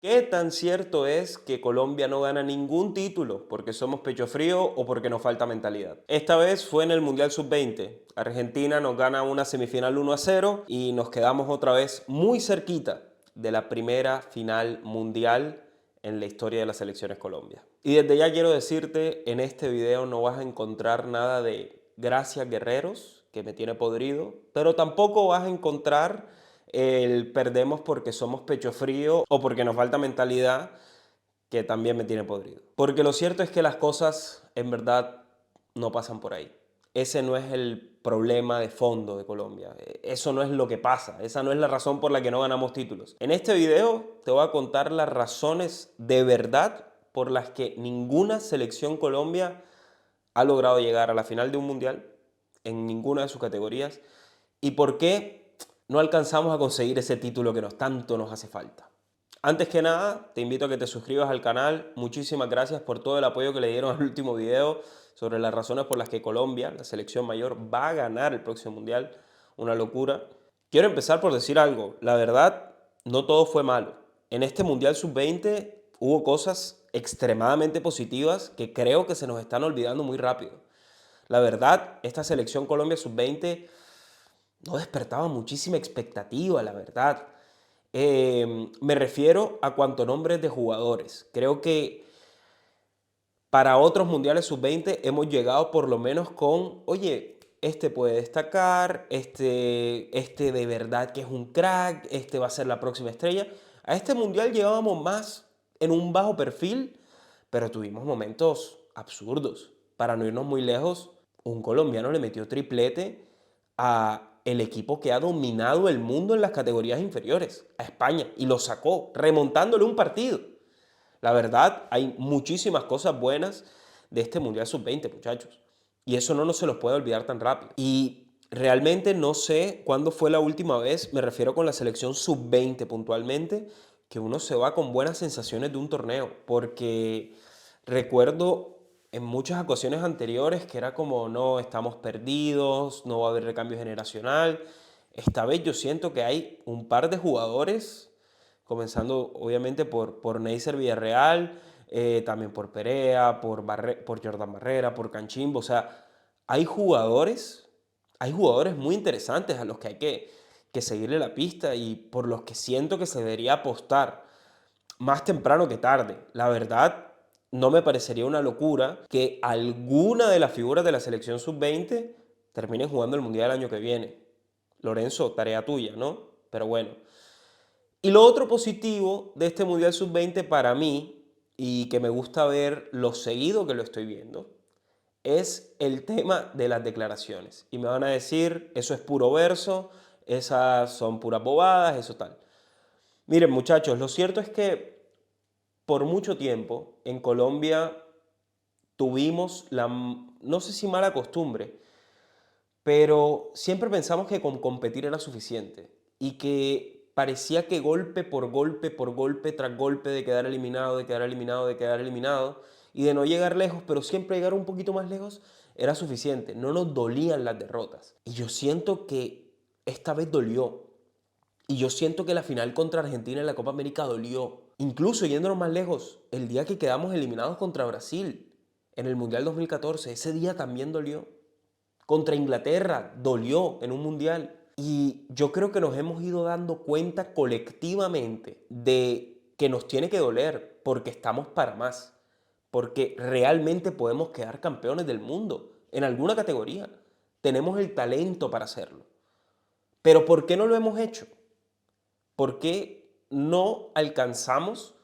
¿Qué tan cierto es que Colombia no gana ningún título porque somos pecho frío o porque nos falta mentalidad? Esta vez fue en el Mundial Sub-20. Argentina nos gana una semifinal 1-0 y nos quedamos otra vez muy cerquita de la primera final mundial en la historia de las selecciones Colombia. Y desde ya quiero decirte, en este video no vas a encontrar nada de gracias guerreros, que me tiene podrido, pero tampoco vas a encontrar el perdemos porque somos pecho frío o porque nos falta mentalidad, que también me tiene podrido. Porque lo cierto es que las cosas en verdad no pasan por ahí. Ese no es el problema de fondo de Colombia. Eso no es lo que pasa. Esa no es la razón por la que no ganamos títulos. En este video te voy a contar las razones de verdad por las que ninguna selección Colombia ha logrado llegar a la final de un mundial en ninguna de sus categorías y por qué no alcanzamos a conseguir ese título que tanto nos hace falta. Antes que nada, te invito a que te suscribas al canal. Muchísimas gracias por todo el apoyo que le dieron al último video sobre las razones por las que Colombia, la selección mayor, va a ganar el próximo mundial. Una locura. Quiero empezar por decir algo. La verdad, no todo fue malo. En este Mundial Sub-20 hubo cosas extremadamente positivas que creo que se nos están olvidando muy rápido. La verdad, esta selección Colombia Sub-20 no despertaba muchísima expectativa, la verdad. Me refiero a cuanto nombres de jugadores. Creo que para otros mundiales sub-20 hemos llegado por lo menos con, oye, este puede destacar, este de verdad que es un crack, este va a ser la próxima estrella. A este mundial llegábamos más en un bajo perfil, pero tuvimos momentos absurdos. Para no irnos muy lejos, un colombiano le metió triplete a el equipo que ha dominado el mundo en las categorías inferiores, a España, y lo sacó, remontándole un partido. La verdad, hay muchísimas cosas buenas de este Mundial Sub-20, muchachos. Y eso no nos se los puede olvidar tan rápido. Y realmente no sé cuándo fue la última vez, me refiero con la selección Sub-20 puntualmente, que uno se va con buenas sensaciones de un torneo. Porque recuerdo en muchas ocasiones anteriores que era como, no, estamos perdidos, no va a haber recambio generacional. Esta vez yo siento que hay un par de jugadores comenzando obviamente por Neisser Villarreal, también por Perea, por Jordan Barrera, por Canchimbo. O sea, hay jugadores, hay jugadores muy interesantes a los que hay que seguirle la pista y por los que siento que se debería apostar más temprano que tarde. La verdad, no me parecería una locura que alguna de las figuras de la selección sub-20 terminen jugando el Mundial el año que viene. Lorenzo, tarea tuya, ¿no? Pero bueno. Y lo otro positivo de este Mundial Sub-20 para mí, y que me gusta ver lo seguido que lo estoy viendo, es el tema de las declaraciones. Y me van a decir, eso es puro verso, esas son puras bobadas, eso tal. Miren, muchachos, lo cierto es que por mucho tiempo en Colombia tuvimos la, no sé si mala costumbre, pero siempre pensamos que con competir era suficiente y que parecía que golpe por golpe, por golpe tras golpe de quedar eliminado, de quedar eliminado, de quedar eliminado y de no llegar lejos, pero siempre llegar un poquito más lejos era suficiente. No nos dolían las derrotas. Y yo siento que esta vez dolió. Y yo siento que la final contra Argentina en la Copa América dolió. Incluso yéndonos más lejos, el día que quedamos eliminados contra Brasil en el Mundial 2014, ese día también dolió. Contra Inglaterra dolió en un mundial. Y yo creo que nos hemos ido dando cuenta colectivamente de que nos tiene que doler porque estamos para más. Porque realmente podemos quedar campeones del mundo en alguna categoría. Tenemos el talento para hacerlo. Pero ¿por qué no lo hemos hecho? ¿Por qué no alcanzamos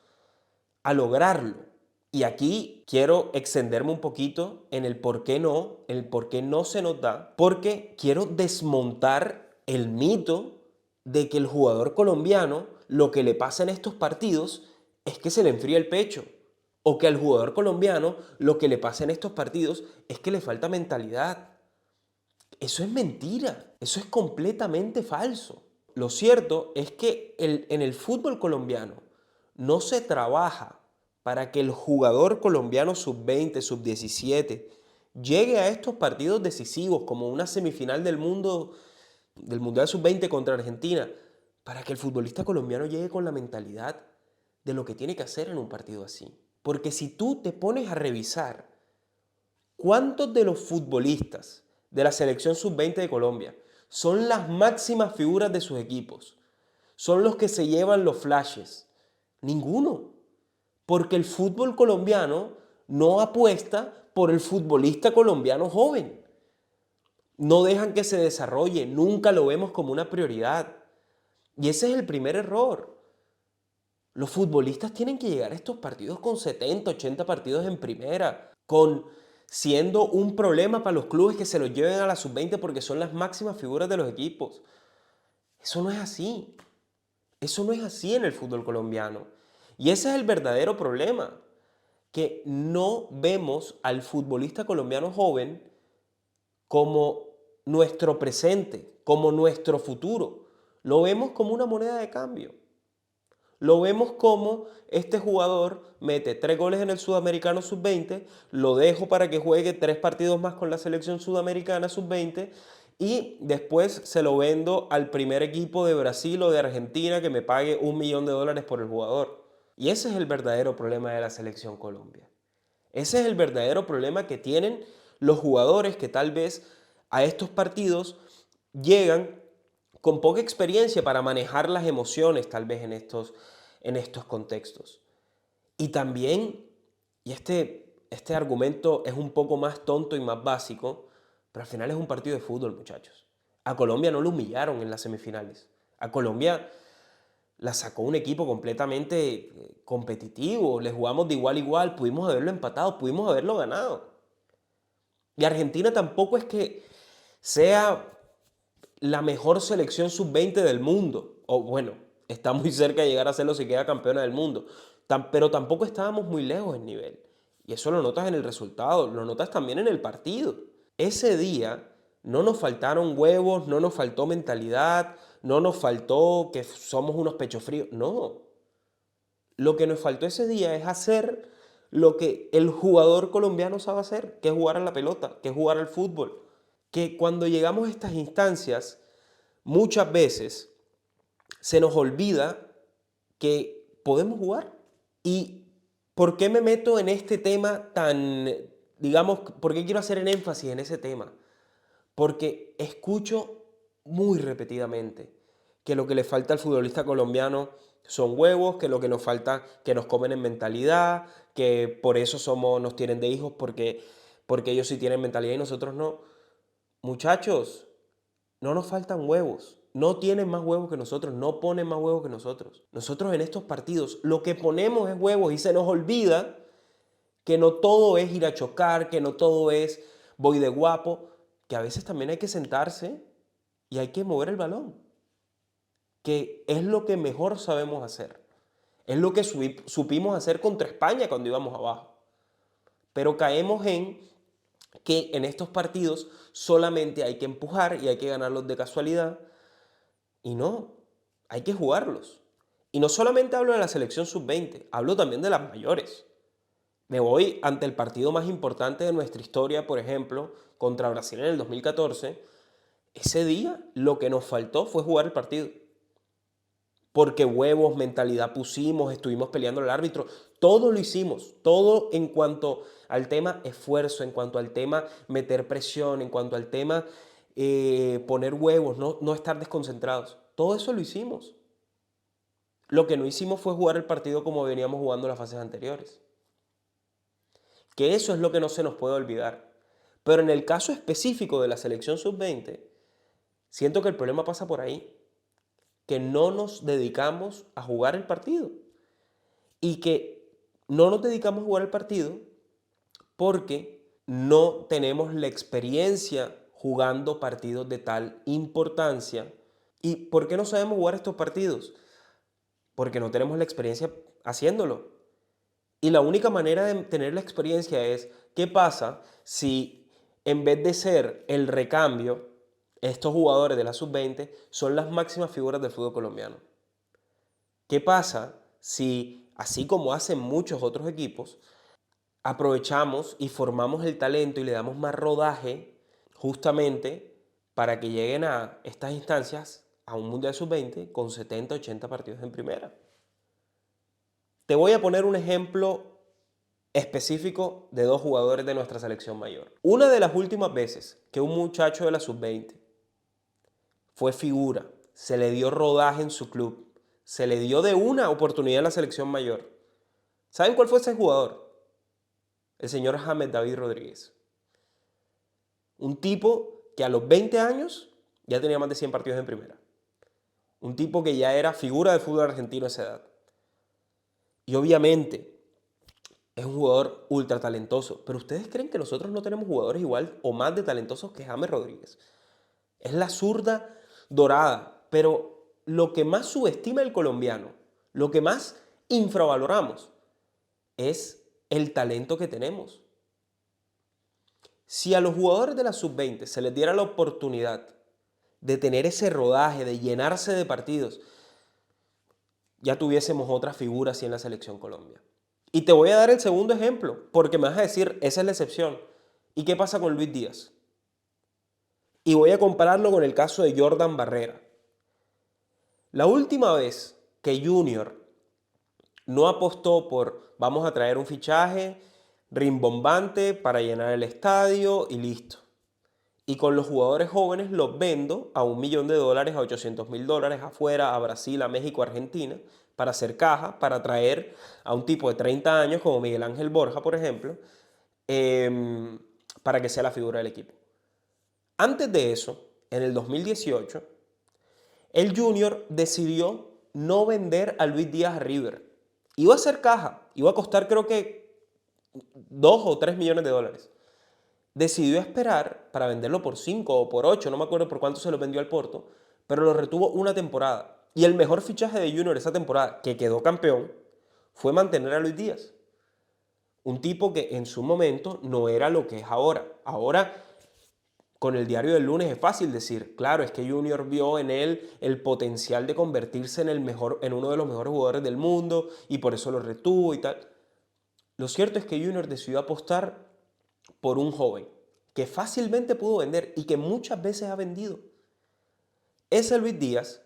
a lograrlo? Y aquí quiero extenderme un poquito en el por qué no se nos da, porque quiero desmontar el mito de que el jugador colombiano lo que le pasa en estos partidos es que se le enfría el pecho, o que al jugador colombiano lo que le pasa en estos partidos es que le falta mentalidad. Eso es mentira, eso es completamente falso. Lo cierto es que en el fútbol colombiano no se trabaja para que el jugador colombiano sub-20, sub-17 llegue a estos partidos decisivos como una semifinal del mundo, del Mundial sub-20 contra Argentina, para que el futbolista colombiano llegue con la mentalidad de lo que tiene que hacer en un partido así. Porque si tú te pones a revisar cuántos de los futbolistas de la selección sub-20 de Colombia son las máximas figuras de sus equipos, son los que se llevan los flashes, ninguno. Porque el fútbol colombiano no apuesta por el futbolista colombiano joven. No dejan que se desarrolle, nunca lo vemos como una prioridad. Y ese es el primer error. Los futbolistas tienen que llegar a estos partidos con 70, 80 partidos en primera, siendo un problema para los clubes que se los lleven a la sub-20 porque son las máximas figuras de los equipos. Eso no es así. Eso no es así en el fútbol colombiano. Y ese es el verdadero problema, que no vemos al futbolista colombiano joven como nuestro presente, como nuestro futuro. Lo vemos como una moneda de cambio. Lo vemos como este jugador mete 3 goles en el Sudamericano Sub-20, lo dejo para que juegue 3 partidos más con la selección sudamericana Sub-20 y después se lo vendo al primer equipo de Brasil o de Argentina que me pague $1.000.000 por el jugador. Y ese es el verdadero problema de la selección Colombia. Ese es el verdadero problema que tienen los jugadores que tal vez a estos partidos llegan con poca experiencia para manejar las emociones tal vez en estos contextos. Y también, y este argumento es un poco más tonto y más básico, pero al final es un partido de fútbol, muchachos. A Colombia no lo humillaron en las semifinales. A Colombia la sacó un equipo completamente competitivo. Le jugamos de igual a igual, pudimos haberlo empatado, pudimos haberlo ganado. Y Argentina tampoco es que sea la mejor selección sub-20 del mundo. O bueno, está muy cerca de llegar a serlo si queda campeona del mundo. Pero tampoco estábamos muy lejos en nivel. Y eso lo notas en el resultado, lo notas también en el partido. Ese día no nos faltaron huevos, no nos faltó mentalidad, no nos faltó que somos unos pechos fríos. No. Lo que nos faltó ese día es hacer lo que el jugador colombiano sabe hacer, que es jugar a la pelota, que es jugar al fútbol. Que cuando llegamos a estas instancias, muchas veces se nos olvida que podemos jugar. ¿Y por qué me meto en este tema tan, digamos, por qué quiero hacer el énfasis en ese tema? Porque escucho muy repetidamente que lo que le falta al futbolista colombiano son huevos, que lo que nos falta que nos comen en mentalidad, que por eso nos tienen de hijos porque ellos sí tienen mentalidad y nosotros no. Muchachos, no nos faltan huevos. No tienen más huevos que nosotros, no ponen más huevos que nosotros. Nosotros en estos partidos lo que ponemos es huevos y se nos olvida que no todo es ir a chocar, que no todo es voy de guapo, que a veces también hay que sentarse y hay que mover el balón, que es lo que mejor sabemos hacer. Es lo que supimos hacer contra España cuando íbamos abajo. Pero caemos en que en estos partidos solamente hay que empujar y hay que ganarlos de casualidad. Y no, hay que jugarlos. Y no solamente hablo de la selección sub-20, hablo también de las mayores. Me voy ante el partido más importante de nuestra historia, por ejemplo, contra Brasil en el 2014. Ese día lo que nos faltó fue jugar el partido. Porque huevos, mentalidad pusimos, estuvimos peleando al árbitro. Todo lo hicimos. Todo en cuanto al tema esfuerzo, en cuanto al tema meter presión, en cuanto al tema poner huevos, no estar desconcentrados. Todo eso lo hicimos. Lo que no hicimos fue jugar el partido como veníamos jugando las fases anteriores. Que eso es lo que no se nos puede olvidar. Pero en el caso específico de la selección sub-20, siento que el problema pasa por ahí. Que no nos dedicamos a jugar el partido. Y que no nos dedicamos a jugar el partido porque no tenemos la experiencia jugando partidos de tal importancia. ¿Y por qué no sabemos jugar estos partidos? Porque no tenemos la experiencia haciéndolo. Y la única manera de tener la experiencia es, ¿qué pasa si en vez de ser el recambio, estos jugadores de la sub-20 son las máximas figuras del fútbol colombiano? ¿Qué pasa si, así como hacen muchos otros equipos, aprovechamos y formamos el talento y le damos más rodaje justamente para que lleguen a estas instancias, a un Mundial sub-20 con 70, 80 partidos en primera? Te voy a poner un ejemplo específico de dos jugadores de nuestra selección mayor. Una de las últimas veces que un muchacho de la sub-20 fue figura, se le dio rodaje en su club, se le dio de una oportunidad en la selección mayor. ¿Saben cuál fue ese jugador? El señor James David Rodríguez. Un tipo que a los 20 años ya tenía más de 100 partidos en primera. Un tipo que ya era figura del fútbol argentino a esa edad. Y obviamente es un jugador ultra talentoso. Pero ¿ustedes creen que nosotros no tenemos jugadores igual o más de talentosos que James Rodríguez? Es la zurda dorada. Pero lo que más subestima el colombiano, lo que más infravaloramos, es el talento que tenemos. Si a los jugadores de la sub-20 se les diera la oportunidad de tener ese rodaje, de llenarse de partidos, ya tuviésemos otras figuras así en la selección Colombia. Y te voy a dar el segundo ejemplo, porque me vas a decir, esa es la excepción. ¿Y qué pasa con Luis Díaz? Y voy a compararlo con el caso de Jordan Barrera. La última vez que Junior no apostó por vamos a traer un fichaje rimbombante para llenar el estadio y listo. Y con los jugadores jóvenes los vendo a $1 millón, a $800.000 afuera, a Brasil, a México, a Argentina, para hacer caja, para traer a un tipo de 30 años como Miguel Ángel Borja, por ejemplo, para que sea la figura del equipo. Antes de eso, en el 2018, el Junior decidió no vender a Luis Díaz a River. Iba a hacer caja, iba a costar creo que $2 o $3 millones. Decidió esperar para venderlo por 5 o por 8, no me acuerdo por cuánto se lo vendió al Porto, pero lo retuvo una temporada. Y el mejor fichaje de Junior esa temporada, que quedó campeón, fue mantener a Luis Díaz. Un tipo que en su momento no era lo que es ahora. Ahora, con el diario del lunes es fácil decir, claro, es que Junior vio en él el potencial de convertirse en uno de los mejores jugadores del mundo y por eso lo retuvo y tal. Lo cierto es que Junior decidió apostar por un joven que fácilmente pudo vender y que muchas veces ha vendido. Ese Luis Díaz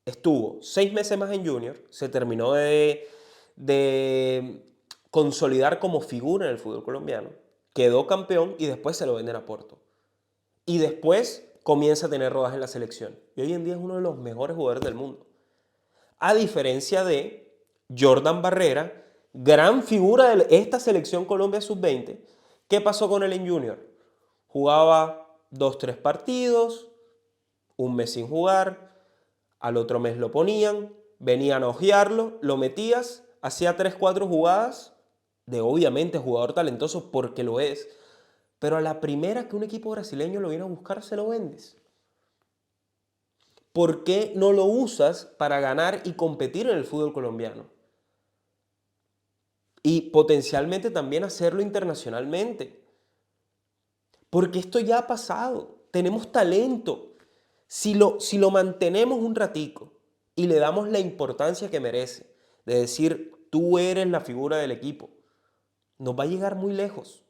estuvo 6 meses más en Junior, se terminó de consolidar como figura en el fútbol colombiano, quedó campeón y después se lo venden a Porto. Y después comienza a tener rodaje en la selección. Y hoy en día es uno de los mejores jugadores del mundo. A diferencia de Jordan Barrera, gran figura de esta selección Colombia sub-20. ¿Qué pasó con él en Junior? Jugaba 2-3 partidos, un mes sin jugar, al otro mes lo ponían, venían a ojearlo, lo metías, hacía 3-4 jugadas, de obviamente jugador talentoso porque lo es, pero a la primera que un equipo brasileño lo viene a buscar se lo vendes. ¿Por qué no lo usas para ganar y competir en el fútbol colombiano? Y potencialmente también hacerlo internacionalmente. Porque esto ya ha pasado. Tenemos talento. Si lo mantenemos un ratico y le damos la importancia que merece, de decir, tú eres la figura del equipo, nos va a llegar muy lejos.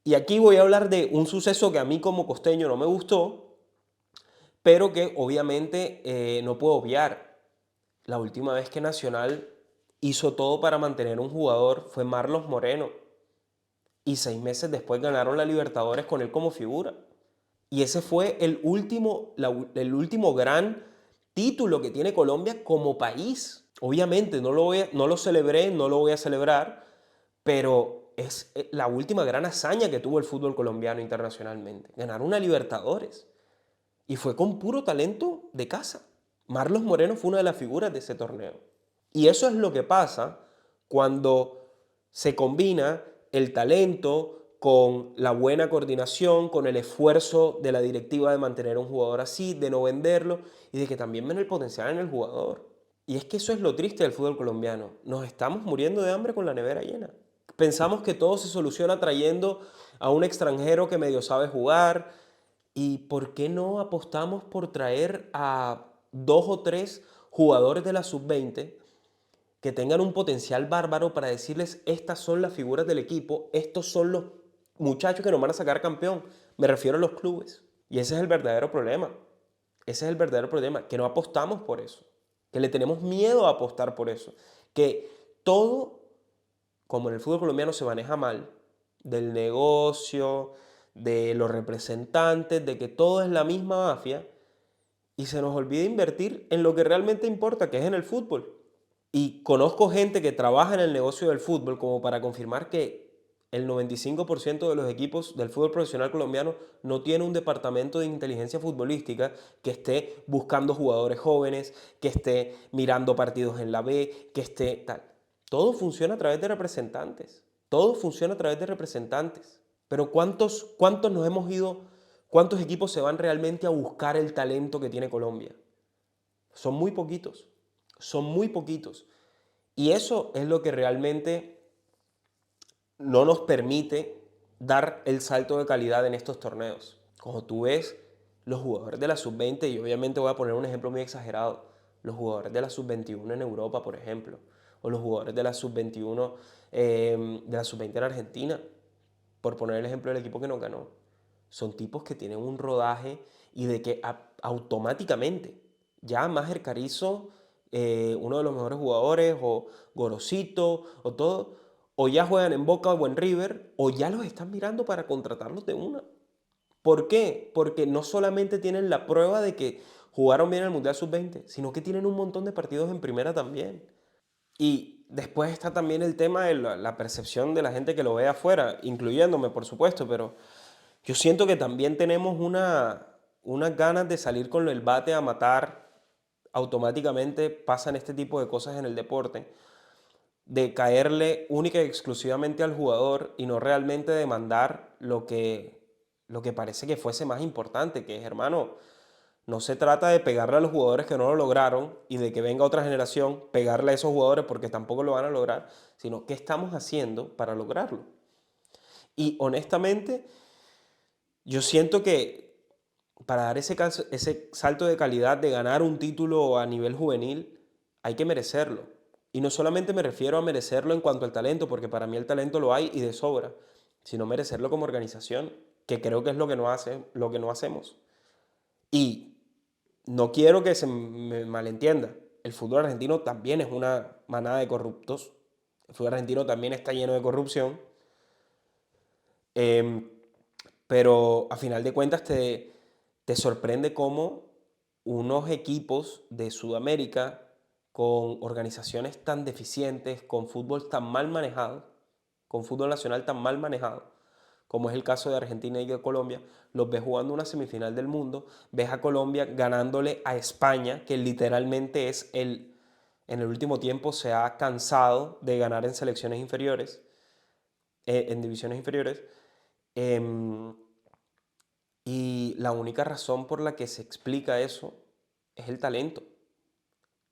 Y aquí voy a hablar de un suceso que a mí como costeño no me gustó, pero que obviamente no puedo obviar. La última vez que Nacional hizo todo para mantener un jugador fue Marlos Moreno. Y 6 meses después ganaron la Libertadores con él como figura. Y ese fue el último gran título que tiene Colombia como país. Obviamente no lo celebré, no lo voy a celebrar, pero es la última gran hazaña que tuvo el fútbol colombiano internacionalmente. Ganar una Libertadores. Y fue con puro talento de casa. Marlos Moreno fue una de las figuras de ese torneo. Y eso es lo que pasa cuando se combina el talento con la buena coordinación, con el esfuerzo de la directiva de mantener a un jugador así, de no venderlo y de que también ven el potencial en el jugador. Y es que eso es lo triste del fútbol colombiano. Nos estamos muriendo de hambre con la nevera llena. Pensamos que todo se soluciona trayendo a un extranjero que medio sabe jugar. ¿Y por qué no apostamos por traer a 2 o 3 jugadores de la sub-20 que tengan un potencial bárbaro para decirles estas son las figuras del equipo, estos son los muchachos que nos van a sacar campeón? Me refiero a los clubes. Y ese es el verdadero problema. Ese es el verdadero problema, que no apostamos por eso, que le tenemos miedo a apostar por eso, que todo, como en el fútbol colombiano se maneja mal, del negocio, de los representantes, de que todo es la misma mafia, y se nos olvida invertir en lo que realmente importa, que es en el fútbol. Y conozco gente que trabaja en el negocio del fútbol como para confirmar que el 95% de los equipos del fútbol profesional colombiano no tiene un departamento de inteligencia futbolística que esté buscando jugadores jóvenes, que esté mirando partidos en la B, que esté tal. Todo funciona a través de representantes. Todo funciona a través de representantes. Pero ¿cuántos nos hemos ido? ¿Cuántos equipos se van realmente a buscar el talento que tiene Colombia? Son muy poquitos. Son muy poquitos. Y eso es lo que realmente no nos permite dar el salto de calidad en estos torneos. Como tú ves, los jugadores de la sub-20, y obviamente voy a poner un ejemplo muy exagerado, los jugadores de la sub-21 en Europa, por ejemplo, o los jugadores de la sub-21, de la sub-20 en Argentina, por poner el ejemplo del equipo que nos ganó, son tipos que tienen un rodaje y de que automáticamente ya Maher Carrizo, uno de los mejores jugadores, o Gorosito, o todo, o ya juegan en Boca o en River, o ya los están mirando para contratarlos de una. ¿Por qué? Porque no solamente tienen la prueba de que jugaron bien el Mundial Sub-20, sino que tienen un montón de partidos en primera también. Y después está también el tema de la percepción de la gente que lo ve afuera, incluyéndome, por supuesto, pero yo siento que también tenemos unas ganas de salir con el bate a matar. Automáticamente pasan este tipo de cosas en el deporte, de caerle única y exclusivamente al jugador y no realmente demandar lo que parece que fuese más importante, que es, hermano, no se trata de pegarle a los jugadores que no lo lograron y de que venga otra generación pegarle a esos jugadores porque tampoco lo van a lograr, sino qué estamos haciendo para lograrlo. Y honestamente, yo siento que para dar ese salto de calidad de ganar un título a nivel juvenil, hay que merecerlo. Y no solamente me refiero a merecerlo en cuanto al talento, porque para mí el talento lo hay y de sobra, sino merecerlo como organización, que creo que es lo que no hacemos. Y no quiero que se me malentienda. El fútbol argentino también es una manada de corruptos. El fútbol argentino también está lleno de corrupción. Em, pero a final de cuentas te sorprende cómo unos equipos de Sudamérica con organizaciones tan deficientes, con fútbol tan mal manejado, con fútbol nacional tan mal manejado, como es el caso de Argentina y de Colombia, los ves jugando una semifinal del mundo, ves a Colombia ganándole a España, que literalmente en el último tiempo se ha cansado de ganar en selecciones inferiores, en divisiones inferiores. Em, y la única razón por la que se explica eso es el talento,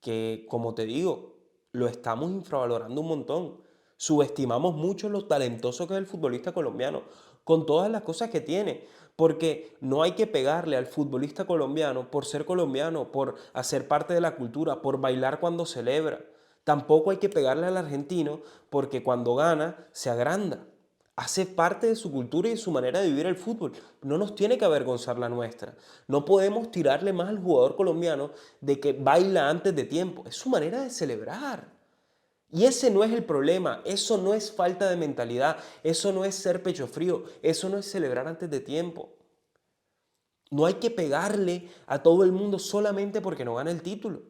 que como te digo, lo estamos infravalorando un montón. Subestimamos mucho lo talentoso que es el futbolista colombiano, con todas las cosas que tiene, porque no hay que pegarle al futbolista colombiano por ser colombiano, por hacer parte de la cultura, por bailar cuando celebra. Tampoco hay que pegarle al argentino porque cuando gana se agranda. Hace parte de su cultura y de su manera de vivir el fútbol. No nos tiene que avergonzar la nuestra. No podemos tirarle más al jugador colombiano de que baila antes de tiempo. Es su manera de celebrar. Y ese no es el problema. Eso no es falta de mentalidad. Eso no es ser pecho frío. Eso no es celebrar antes de tiempo. No hay que pegarle a todo el mundo solamente porque no gana el título.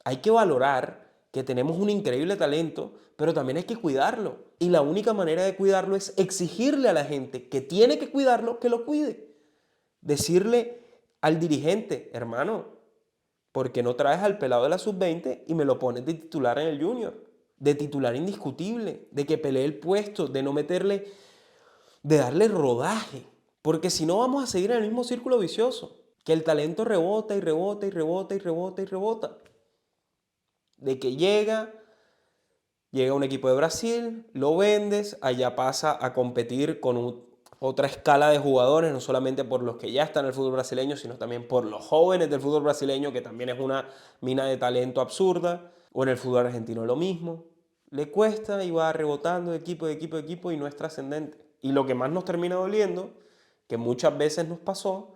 Hay que valorar que tenemos un increíble talento, pero también hay que cuidarlo. Y la única manera de cuidarlo es exigirle a la gente que tiene que cuidarlo, que lo cuide. Decirle al dirigente, hermano, ¿por qué no traes al pelado de la sub-20 y me lo pones de titular en el junior? De titular indiscutible, de que pelee el puesto, de no meterle, de darle rodaje. Porque si no vamos a seguir en el mismo círculo vicioso, que el talento rebota y rebota y rebota y rebota y rebota. De que llega un equipo de Brasil, lo vendes, allá pasa a competir con otra escala de jugadores, no solamente por los que ya están en el fútbol brasileño, sino también por los jóvenes del fútbol brasileño, que también es una mina de talento absurda, o en el fútbol argentino lo mismo. Le cuesta y va rebotando de equipo, de equipo, de equipo y no es trascendente. Y lo que más nos termina doliendo, que muchas veces nos pasó,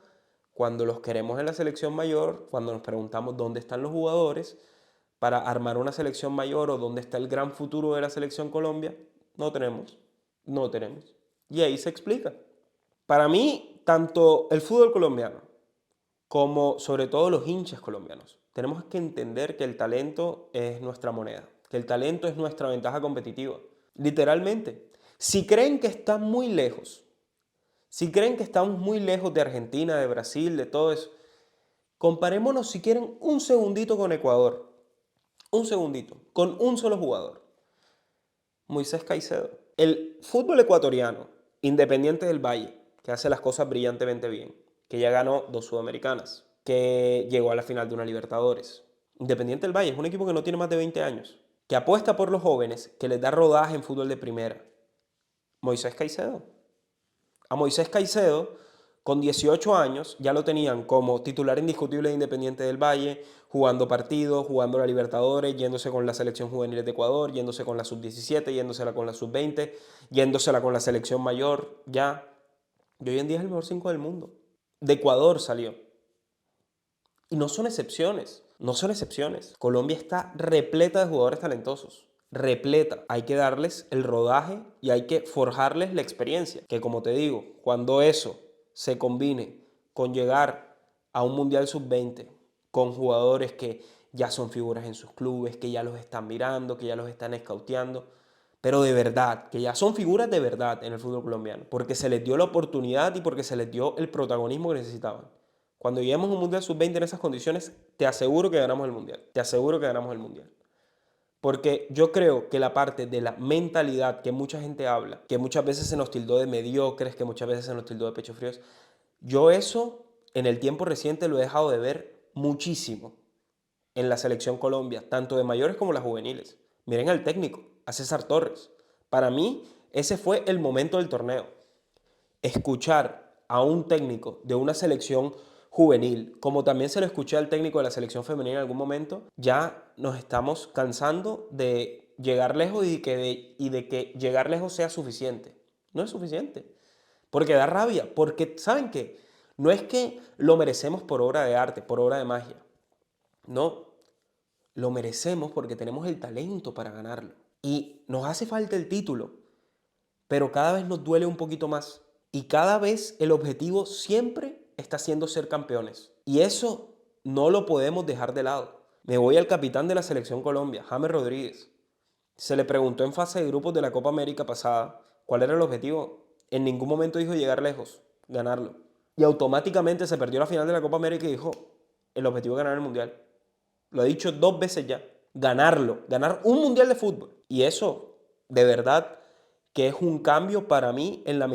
cuando los queremos en la selección mayor, cuando nos preguntamos dónde están los jugadores, para armar una selección mayor o dónde está el gran futuro de la selección Colombia, no tenemos. No tenemos. Y ahí se explica. Para mí, tanto el fútbol colombiano como sobre todo los hinchas colombianos, tenemos que entender que el talento es nuestra moneda, que el talento es nuestra ventaja competitiva. Literalmente. Si creen que están muy lejos, si creen que estamos muy lejos de Argentina, de Brasil, de todo eso, comparémonos si quieren un segundito con Ecuador. Un segundito, con un solo jugador. Moisés Caicedo. El fútbol ecuatoriano, Independiente del Valle, que hace las cosas brillantemente bien, que ya ganó 2 Sudamericanas, que llegó a la final de una Libertadores. Independiente del Valle es un equipo que no tiene más de 20 años, que apuesta por los jóvenes, que les da rodaje en fútbol de primera. Moisés Caicedo. A Moisés Caicedo, con 18 años, ya lo tenían como titular indiscutible de Independiente del Valle, jugando partidos, jugando la Libertadores, yéndose con la selección juvenil de Ecuador, yéndose con la sub-17, yéndosela con la sub-20, yéndosela con la selección mayor, ya. Y hoy en día es el mejor 5 del mundo. De Ecuador salió. Y no son excepciones, no son excepciones. Colombia está repleta de jugadores talentosos. Repleta. Hay que darles el rodaje y hay que forjarles la experiencia. Que como te digo, cuando eso se combine con llegar a un Mundial Sub-20, con jugadores que ya son figuras en sus clubes, que ya los están mirando, que ya los están escauteando, pero de verdad, que ya son figuras de verdad en el fútbol colombiano, porque se les dio la oportunidad y porque se les dio el protagonismo que necesitaban. Cuando lleguemos a un Mundial Sub-20 en esas condiciones, te aseguro que ganamos el Mundial. Te aseguro que ganamos el Mundial. Porque yo creo que la parte de la mentalidad que mucha gente habla, que muchas veces se nos tildó de mediocres, que muchas veces se nos tildó de pecho fríos, yo eso en el tiempo reciente lo he dejado de ver muchísimo en la selección Colombia, tanto de mayores como las juveniles. Miren al técnico, a César Torres. Para mí, ese fue el momento del torneo. Escuchar a un técnico de una selección juvenil, como también se lo escuché al técnico de la selección femenina en algún momento, ya nos estamos cansando de llegar lejos y de que llegar lejos sea suficiente. No es suficiente. Porque da rabia, porque ¿saben qué? No es que lo merecemos por obra de arte, por obra de magia. No, lo merecemos porque tenemos el talento para ganarlo. Y nos hace falta el título, pero cada vez nos duele un poquito más. Y cada vez el objetivo siempre está siendo ser campeones. Y eso no lo podemos dejar de lado. Me voy al capitán de la selección Colombia, James Rodríguez. Se le preguntó en fase de grupos de la Copa América pasada cuál era el objetivo. En ningún momento dijo llegar lejos, ganarlo. Y automáticamente se perdió la final de la Copa América y dijo, el objetivo es ganar el Mundial. Lo he dicho 2 veces ya. Ganarlo, ganar un Mundial de fútbol. Y eso, de verdad, que es un cambio para mí en la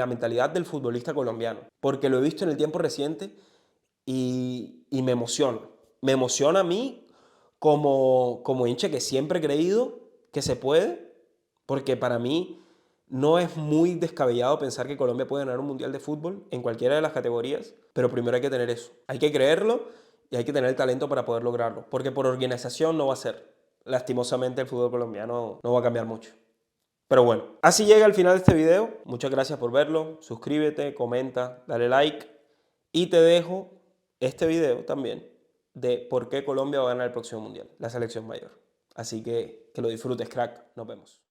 mentalidad del futbolista colombiano. Porque lo he visto en el tiempo reciente y me emociona. Me emociona a mí como hincha que siempre he creído que se puede, porque para mí no es muy descabellado pensar que Colombia puede ganar un mundial de fútbol en cualquiera de las categorías, pero primero hay que tener eso. Hay que creerlo y hay que tener el talento para poder lograrlo, porque por organización no va a ser. Lastimosamente el fútbol colombiano no va a cambiar mucho. Pero bueno, así llega el final de este video. Muchas gracias por verlo. Suscríbete, comenta, dale like. Y te dejo este video también de por qué Colombia va a ganar el próximo mundial, la selección mayor. Así que lo disfrutes, crack. Nos vemos.